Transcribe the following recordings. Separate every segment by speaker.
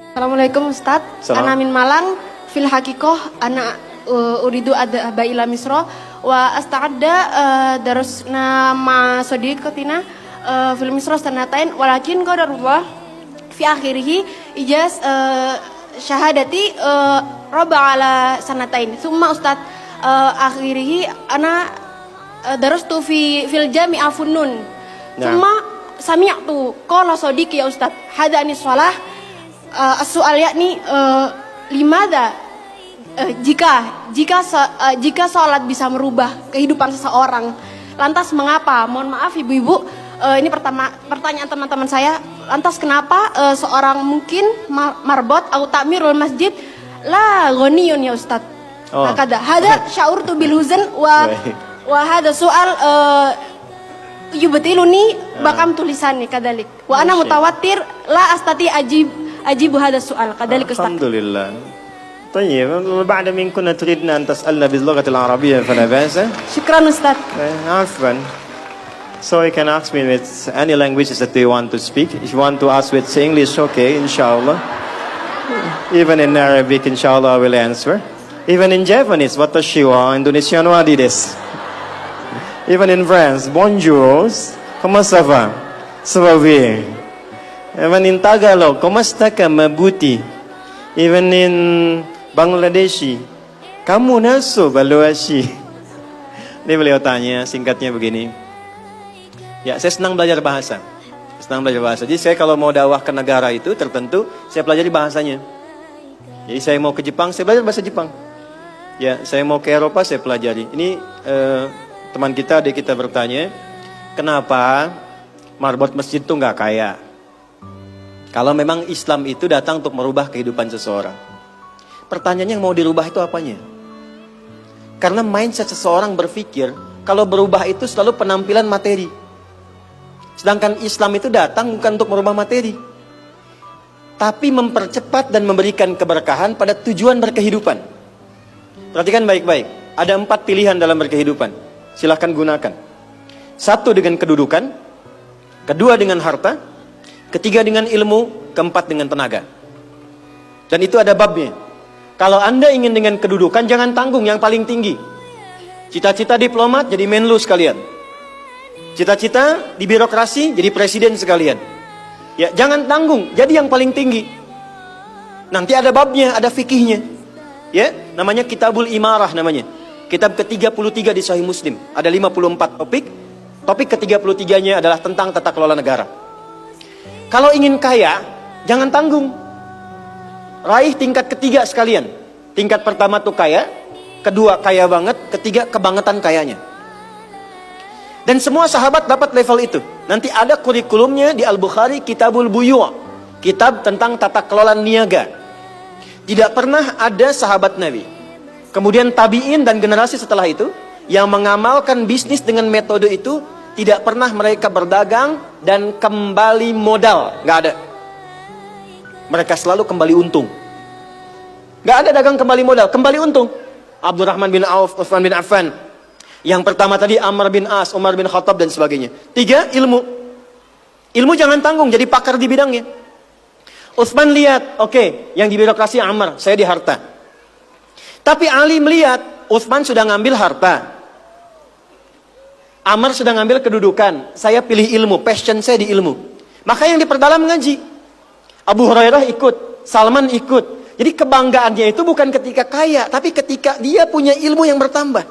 Speaker 1: Assalamualaikum Ustadz. Ana min Malang. Fil hakikoh ana uridu adhaba ila Misra wa asta'adda darusna ma sadiqatina fil Misra sanatain walakin qadarullah fi akhirih ijaz syahadati raba ala sanatain. Summa Ustadz akhirih ana darastu fil jami'a funun. Summa sami'tu qala sadiqi ya Ustadz hadani shalah as-su'al yakni limada jika sholat bisa merubah kehidupan seseorang, lantas mengapa? Mohon maaf ibu-ibu, ini pertanyaan teman-teman saya. Lantas kenapa seorang mungkin marbot atau takmirul masjid la ghaniyun ya Ustaz? Hakada hada sya'urtu bil huzn wa hada soal yubatiluni bakam tulisannya kadalik wa ana mutawatir la astati ajibu hada soal kadalik Ustaz.
Speaker 2: Alhamdulillah. طيب بعد من كنا تريدنا أن تسألنا باللغة العربية فلا بأس.
Speaker 1: شكرا أستاذ.
Speaker 2: عفوا. So you can ask me with any languages that you want to speak. If you want to ask with English, okay, inshallah. Even in Arabic, inshallah, I will answer. Even in Japanese, watashi wa Indonesian wa desu. Even in France, bonjour, comment ça va? Ça va bien. Even in Tagalog, kumusta ka mabuti? Even in Bangladeshi, kamu naso baluashi. Ini beliau tanya, singkatnya begini. Ya, saya senang belajar bahasa. Jadi saya kalau mau dakwah ke negara itu tertentu, saya pelajari bahasanya. Jadi saya mau ke Jepang, saya belajar bahasa Jepang. Ya, saya mau ke Eropa, saya pelajari. Ini teman kita, adik kita bertanya, kenapa marbot masjid itu nggak kaya? Kalau memang Islam itu datang untuk merubah kehidupan seseorang. Pertanyaannya yang mau dirubah itu apanya? Karena mindset seseorang berpikir, kalau berubah itu selalu penampilan materi. Sedangkan Islam itu datang bukan untuk merubah materi, tapi mempercepat dan memberikan keberkahan pada tujuan berkehidupan. Perhatikan baik-baik. Ada 4 pilihan dalam berkehidupan. Silahkan gunakan. 1 dengan kedudukan, 2 dengan harta, 3 dengan ilmu, 4 dengan tenaga. Dan itu ada babnya. Kalau Anda ingin dengan kedudukan, jangan tanggung yang paling tinggi. Cita-cita diplomat jadi menlu sekalian. Cita-cita di birokrasi jadi presiden sekalian. Ya, jangan tanggung, jadi yang paling tinggi. Nanti ada babnya, ada fikihnya. Ya, namanya Kitabul Imarah namanya. Kitab ke-33 di Sahih Muslim. Ada 54 topik. Topik ke-33-nya adalah tentang tata kelola negara. Kalau ingin kaya, jangan tanggung. Raih tingkat ketiga sekalian. Tingkat pertama tuh kaya, kedua kaya banget, ketiga kebangetan kayanya. Dan semua sahabat dapat level itu. Nanti ada kurikulumnya di Al-Bukhari, Kitabul Buyu', kitab tentang tata kelola niaga. Tidak pernah ada sahabat Nabi, kemudian tabi'in dan generasi setelah itu yang mengamalkan bisnis dengan metode itu. Tidak pernah mereka berdagang dan kembali modal, nggak ada. Mereka selalu kembali untung. Nggak ada dagang kembali modal, kembali untung. Abdurrahman bin Auf, Utsman bin Affan. Yang pertama tadi Amr bin As, Umar bin Khattab dan sebagainya. 3, ilmu. Ilmu jangan tanggung, jadi pakar di bidangnya. Utsman lihat, oke, yang di birokrasi Amr, saya di harta. Tapi Ali melihat, Utsman sudah ngambil harta. Amr sudah ngambil kedudukan, saya pilih ilmu, passion saya di ilmu. Maka yang diperdalam ngaji. Abu Hurairah ikut, Salman ikut. Jadi kebanggaannya itu bukan ketika kaya, tapi ketika dia punya ilmu yang bertambah.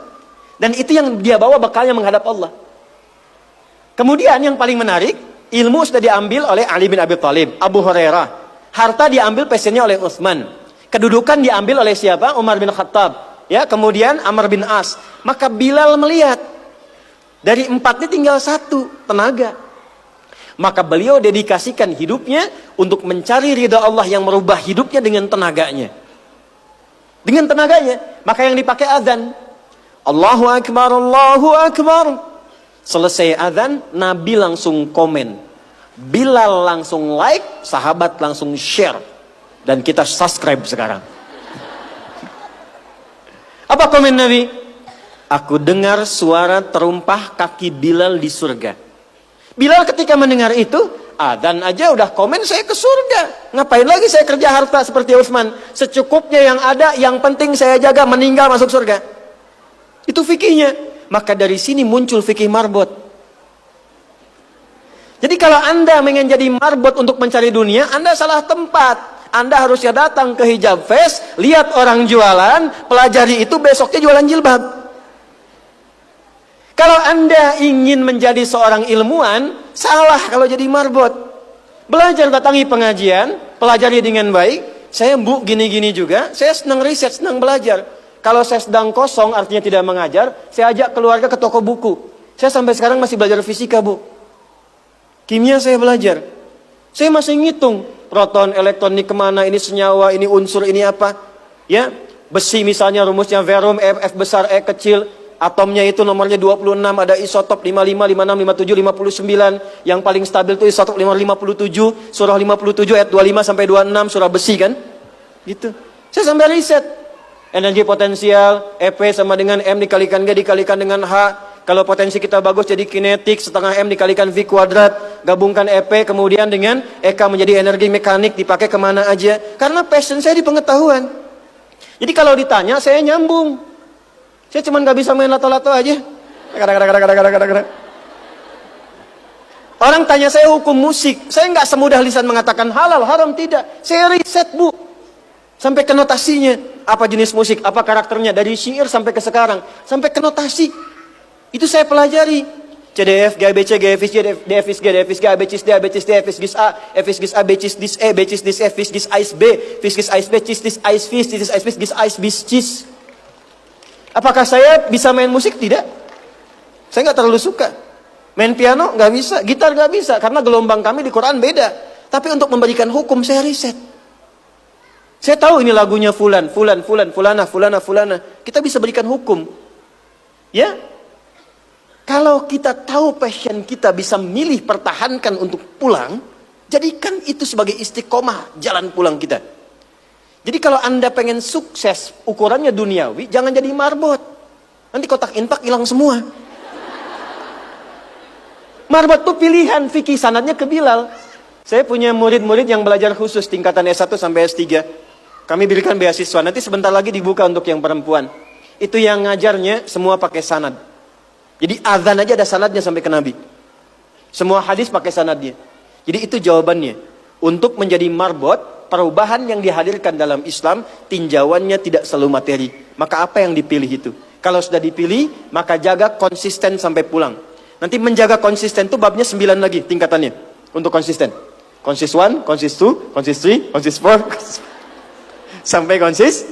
Speaker 2: Dan itu yang dia bawa bekalnya menghadap Allah. Kemudian yang paling menarik, ilmu sudah diambil oleh Ali bin Abi Thalib, Abu Hurairah. Harta diambil passionnya oleh Utsman. Kedudukan diambil oleh siapa? Umar bin Khattab. Ya, kemudian Amr bin As. Maka Bilal melihat, dari 4 ini tinggal 1, tenaga. Maka beliau dedikasikan hidupnya untuk mencari ridha Allah yang merubah hidupnya dengan tenaganya. Dengan tenaganya. Maka yang dipakai azan. Allahu Akbar, Allahu Akbar. Selesai azan, Nabi langsung komen. Bilal langsung like, sahabat langsung share. Dan kita subscribe sekarang. Apa komen Nabi? Aku dengar suara terumpah kaki Bilal di surga. Bilal ketika mendengar itu,
Speaker 3: Adzan aja udah komen saya ke surga. Ngapain lagi saya kerja harta seperti Utsman? Secukupnya yang ada, yang penting saya jaga, meninggal masuk surga. Itu fikihnya. Maka dari sini muncul fikih marbot. Jadi kalau Anda ingin jadi marbot untuk mencari dunia, Anda salah tempat. Anda harusnya datang ke Hijab Fest, lihat orang jualan, pelajari itu, besoknya jualan jilbab. Kalau Anda ingin menjadi seorang ilmuwan, salah kalau jadi marbot. Belajar, datangi pengajian, pelajari dengan baik. Saya Bu gini-gini juga, saya senang riset, senang belajar. Kalau saya sedang kosong, artinya tidak mengajar, saya ajak keluarga ke toko buku. Saya sampai sekarang masih belajar fisika, Bu. Kimia saya belajar. Saya masih ngitung proton, elektron, ini kemana, ini senyawa, ini unsur, ini apa. Ya, besi misalnya rumusnya verum, F besar, E kecil. Atomnya itu nomornya 26, ada isotop 55, 56, 57, 59. Yang paling stabil itu isotop 57, surah 57 ayat 25 sampai 26, surah besi kan? Gitu. Saya sampai riset. Energi potensial, EP sama dengan M dikalikan G dikalikan dengan H. Kalau potensi kita bagus jadi kinetik, setengah M dikalikan V kuadrat. Gabungkan EP kemudian dengan EK menjadi energi mekanik, dipakai kemana aja. Karena passion saya di pengetahuan. Jadi kalau ditanya, saya nyambung. Saya cuma nggak bisa main lato-lato aja. Orang tanya saya hukum musik, saya nggak semudah lisan mengatakan halal, haram, tidak. Saya riset, Bu. Sampai ke notasinya, apa jenis musik, apa karakternya, dari syair sampai ke sekarang, sampai ke notasi. Itu saya pelajari. CDF, GABC, GFIS, DFIS, G, DFIS, G, ABCIS, D, ABCIS, D, FIS, GIS A, FIS, GIS A, BCIS, DIS E, BCIS, DIS F, FIS, GIS AIS B, FIS, GIS AIS B, CIS, DIS AIS FIS, DIS AIS FIS, GIS AIS BIS, CIS. Apakah saya bisa main musik? Tidak. Saya nggak terlalu suka. Main piano nggak bisa, gitar nggak bisa, karena gelombang kami di Quran beda. Tapi untuk memberikan hukum saya riset. Saya tahu ini lagunya fulan, fulana. Kita bisa berikan hukum. Ya? Kalau kita tahu passion kita bisa milih pertahankan untuk pulang, jadikan itu sebagai istiqomah jalan pulang kita. Jadi kalau Anda pengen sukses, ukurannya duniawi, jangan jadi marbot. Nanti kotak infak hilang semua. Marbot itu pilihan, fikih sanadnya ke Bilal. Saya punya murid-murid yang belajar khusus tingkatan S1 sampai S3. Kami berikan beasiswa, nanti sebentar lagi dibuka untuk yang perempuan. Itu yang ngajarnya semua pakai sanad. Jadi azan aja ada sanadnya sampai ke Nabi. Semua hadis pakai sanadnya. Jadi itu jawabannya. Untuk menjadi marbot, perubahan yang dihadirkan dalam Islam, tinjauannya tidak selalu materi. Maka apa yang dipilih itu? Kalau sudah dipilih, maka jaga konsisten sampai pulang. Nanti menjaga konsisten itu babnya 9 lagi tingkatannya. Untuk konsisten. Konsis 1, konsis 2, konsis 3, konsis 4. Sampai konsis